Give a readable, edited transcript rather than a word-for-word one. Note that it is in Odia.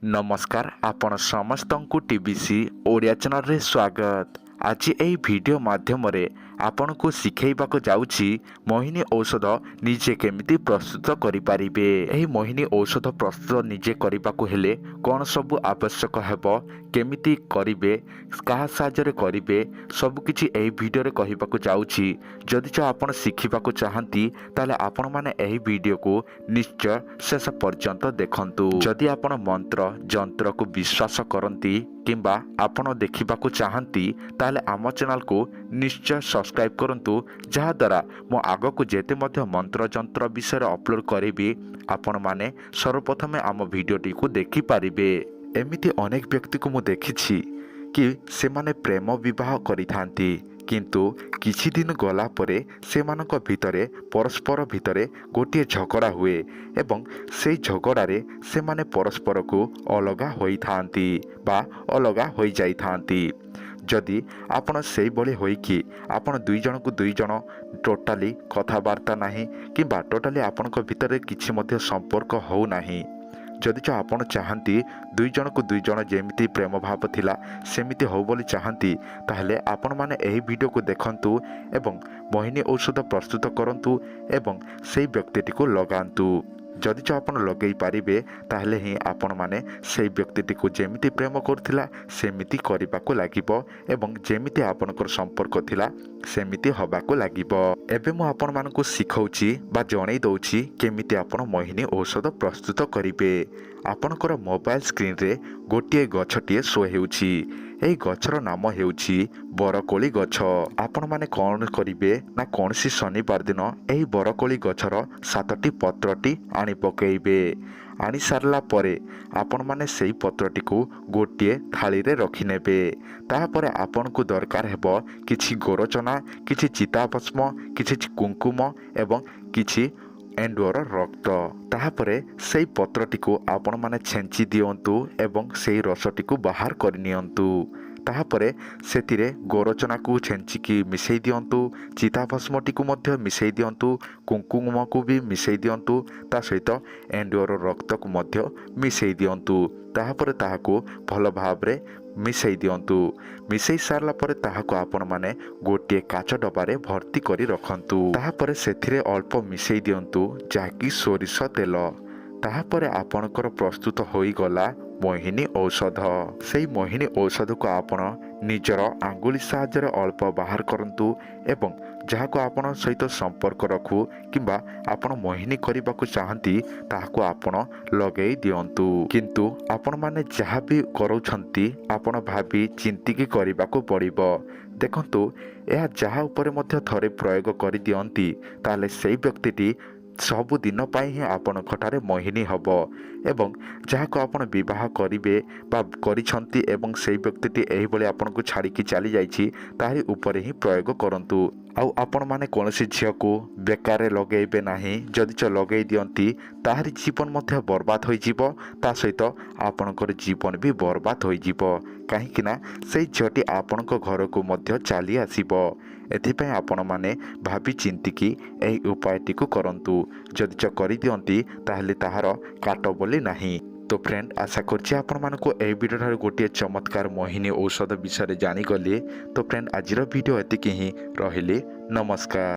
नमस्कार आपण समस्तंकु टीबीसी ओडिया चैनल रे स्वागत। आज এই ভিডিও মাধ্যমରେ ଆପଣଙ୍କୁ ଶିଖେଇବାକୁ ଯାଉଛି ମୋହିନୀ ଔଷଧ ନିଜେ କେମିତି ପ୍ରସ୍ତୁତ କରିପାରିବେ। ଏହି ମୋହିନୀ ଔଷଧ ପ୍ରସ୍ତୁତ ନିଜେ କରିବାକୁ ହେଲେ କ'ଣ ସବୁ ଆବଶ୍ୟକ ହେବ, କେମିତି କରିବେ, କାହା ସାହାଯ୍ୟରେ କରିବେ, ସବୁକିଛି ଏହି ଭିଡ଼ିଓରେ କହିବାକୁ ଯାଉଛି। ଯଦି ଆପଣ ଶିଖିବାକୁ ଚାହାନ୍ତି ତାହେଲେ ଆପଣମାନେ ଏହି ଭିଡ଼ିଓକୁ ନିଶ୍ଚୟ ଶେଷ ପର୍ଯ୍ୟନ୍ତ ଦେଖନ୍ତୁ। ଯଦି ଆପଣ ମନ୍ତ୍ର ଯନ୍ତ୍ରକୁ ବିଶ୍ୱାସ କରନ୍ତି କିମ୍ବା ଆପଣ ଦେଖିବାକୁ ଚାହାନ୍ତି ତାହେଲେ ଆମ ଚ୍ୟାନେଲକୁ ନିଶ୍ଚୟ ସବସ୍କ୍ରାଇବ୍ କରନ୍ତୁ, ଯାହାଦ୍ୱାରା ମୁଁ ଆଗକୁ ଯେତେ ମଧ୍ୟ ମନ୍ତ୍ର ଯନ୍ତ୍ର ବିଷୟରେ ଅପଲୋଡ଼ କରିବି ଆପଣମାନେ ସର୍ବପ୍ରଥମେ ଆମ ଭିଡ଼ିଓଟିକୁ ଦେଖିପାରିବେ। ଏମିତି ଅନେକ ବ୍ୟକ୍ତିକୁ ମୁଁ ଦେଖିଛି କି ସେମାନେ ପ୍ରେମ ବିବାହ କରିଥାନ୍ତି, କିନ୍ତୁ କିଛି ଦିନ ଗଲା ପରେ ସେମାନଙ୍କ ଭିତରେ ପରସ୍ପର ଭିତରେ ଗୋଟିଏ ଝଗଡ଼ା ହୁଏ ଏବଂ ସେହି ଝଗଡ଼ାରେ ସେମାନେ ପରସ୍ପରକୁ ଅଲଗା ହୋଇଥାନ୍ତି ବା ଅଲଗା ହୋଇଯାଇଥାନ୍ତି। ଯଦି ଆପଣ ସେଇଭଳି ହୋଇକି ଆପଣ ଦୁଇ ଜଣକୁ ଦୁଇ ଜଣ ଟୋଟାଲି କଥାବାର୍ତ୍ତା ନାହିଁ କିମ୍ବା ଟୋଟାଲି ଆପଣଙ୍କ ଭିତରେ କିଛି ମଧ୍ୟ ସମ୍ପର୍କ ହେଉନାହିଁ, ଯଦି ଆପଣ ଚାହାନ୍ତି ଦୁଇ ଜଣକୁ ଦୁଇ ଜଣ ଯେମିତି ପ୍ରେମ ଭାବ ଥିଲା ସେମିତି ହେଉ ବୋଲି ଚାହାନ୍ତି, ତାହେଲେ ଆପଣମାନେ ଏହି ଭିଡ଼ିଓକୁ ଦେଖନ୍ତୁ ଏବଂ ମୋହିନୀ ଔଷଧ ପ୍ରସ୍ତୁତ କରନ୍ତୁ ଏବଂ ସେହି ବ୍ୟକ୍ତିଟିକୁ ଲଗାନ୍ତୁ। ଯଦି ଆପଣ ଲଗାଇ ପାରିବେ ତାହେଲେ ହିଁ ଆପଣମାନେ ସେହି ବ୍ୟକ୍ତିଟିକୁ ଯେମିତି ପ୍ରେମ କରୁଥିଲା ସେମିତି କରିବାକୁ ଲାଗିବ ଏବଂ ଯେମିତି ଆପଣଙ୍କର ସମ୍ପର୍କ ଥିଲା ସେମିତି ହେବାକୁ ଲାଗିବ। ଏବେ ମୁଁ ଆପଣମାନଙ୍କୁ ଶିଖାଉଛି ବା ଜଣାଇ ଦେଉଛି କେମିତି ଆପଣ ମୋହିନୀ ଔଷଧ ପ୍ରସ୍ତୁତ କରିବେ। ଆପଣଙ୍କର ମୋବାଇଲ ସ୍କ୍ରିନ୍ରେ ଗୋଟିଏ ଗଛଟିଏ ଶୋ ହେଉଛି। ଏହି ଗଛର ନାମ ହେଉଛି ବରକୋଳି ଗଛ। ଆପଣମାନେ କ'ଣ କରିବେ ନା କୌଣସି ଶନିବାର ଦିନ ଏହି ବରକୋଳି ଗଛର 7ଟି ପତ୍ରଟି ଆଣି ପକାଇବେ। ଆଣି ସାରିଲା ପରେ ଆପଣମାନେ ସେହି ପତ୍ରଟିକୁ ଗୋଟିଏ ଥାଳିରେ ରଖିନେବେ। ତାପରେ ଆପଣଙ୍କୁ ଦରକାର ହେବ କିଛି ଗୋରଚନା, କିଛି ଚିତାଭସ୍ମ, କିଛି କୁଙ୍କୁମ ଏବଂ କିଛି ଏଣ୍ଡୁଅର ରକ୍ତ। ତାପରେ ସେହି ପତ୍ରଟିକୁ ଆପଣମାନେ ଛେଞ୍ଚି ଦିଅନ୍ତୁ ଏବଂ ସେହି ରସଟିକୁ ବାହାର କରିନିଅନ୍ତୁ। ତାପରେ ସେଥିରେ ଗୋରଚନାକୁ ଛେଞ୍ଚିକି ମିଶାଇ ଦିଅନ୍ତୁ, ଚିତାଭସ୍ମଟିକୁ ମଧ୍ୟ ମିଶାଇ ଦିଅନ୍ତୁ, କୁଙ୍କୁମକୁ ବି ମିଶାଇ ଦିଅନ୍ତୁ, ତା ସହିତ ଏଣ୍ଡୁଅର ରକ୍ତକୁ ମଧ୍ୟ ମିଶାଇ ଦିଅନ୍ତୁ। ତାପରେ ତାହାକୁ ଭଲ ଭାବରେ ମିଶାଇ ଦିଅନ୍ତୁ। ମିଶାଇ ସାରିଲା ପରେ ତାହାକୁ ଆପଣମାନେ ଗୋଟିଏ କାଚ ଡବାରେ ଭର୍ତ୍ତି କରି ରଖନ୍ତୁ। ତାପରେ ସେଥିରେ ଅଳ୍ପ ମିଶାଇ ଦିଅନ୍ତୁ ଯାହାକି ସୋରିଷ ତେଲ। ତାପରେ ଆପଣଙ୍କର ପ୍ରସ୍ତୁତ ହୋଇଗଲା ମୋହିନୀ ଔଷଧ। ସେହି ମୋହିନୀ ଔଷଧକୁ ଆପଣ ନିଜର ଆଙ୍ଗୁଳି ସାହାଯ୍ୟରେ ଅଳ୍ପ ବାହାର କରନ୍ତୁ ଏବଂ ଯାହାକୁ ଆପଣ ସହିତ ସମ୍ପର୍କ ରଖୁ କିମ୍ବା ଆପଣ ମୋହିନୀ କରିବାକୁ ଚାହାନ୍ତି ତାହାକୁ ଆପଣ ଲଗାଇ ଦିଅନ୍ତୁ। କିନ୍ତୁ ଆପଣମାନେ ଯାହା ବି କରୁଛନ୍ତି ଆପଣ ଭାବି ଚିନ୍ତିକି କରିବାକୁ ପଡ଼ିବ। ଦେଖନ୍ତୁ, ଏହା ଯାହା ଉପରେ ମଧ୍ୟ ଥରେ ପ୍ରୟୋଗ କରିଦିଅନ୍ତି ତାହେଲେ ସେହି ବ୍ୟକ୍ତିଟି ସବୁଦିନ ପାଇଁ ହିଁ ଆପଣଙ୍କଠାରେ ମୋହିନୀ ହେବ ଏବଂ ଯାହାକୁ ଆପଣ ବିବାହ କରିବେ ବା କରିଛନ୍ତି ଏବଂ ସେହି ବ୍ୟକ୍ତିଟି ଏହିଭଳି ଆପଣଙ୍କୁ ଛାଡ଼ିକି ଚାଲିଯାଇଛି ତାହାରି ଉପରେ ହିଁ ପ୍ରୟୋଗ କରନ୍ତୁ। ଆଉ ଆପଣମାନେ କୌଣସି ଝିଅକୁ ବେକାରରେ ଲଗାଇବେ ନାହିଁ। ଯଦି ଲଗାଇ ଦିଅନ୍ତି ତାହାରି ଜୀବନ ମଧ୍ୟ ବର୍ବାଦ ହୋଇଯିବ, ତା ସହିତ ଆପଣଙ୍କର ଜୀବନ ବି ବର୍ବାଦ ହୋଇଯିବ, କାହିଁକିନା ସେହି ଝିଅଟି ଆପଣଙ୍କ ଘରକୁ ମଧ୍ୟ ଚାଲି ଆସିବ। ଏଥିପାଇଁ ଆପଣମାନେ ଭାବି ଚିନ୍ତିକି ଏହି ଉପାୟଟିକୁ କରନ୍ତୁ। ଯଦି କରିଦିଅନ୍ତି ତାହେଲେ ତାହାର କାଟ ବୋଲି ନାହିଁ। ତ ଫ୍ରେଣ୍ଡ, ଆଶା କରୁଛି ଆପଣମାନଙ୍କୁ ଏହି ଭିଡ଼ିଓ ଠାରୁ ଗୋଟିଏ ଚମତ୍କାର ମୋହିନୀ ଔଷଧ ବିଷୟରେ ଜାଣିଗଲେ। ତ ଫ୍ରେଣ୍ଡ, ଆଜିର ଭିଡ଼ିଓ ଏତିକି ହିଁ। ରହିଲି, ନମସ୍କାର।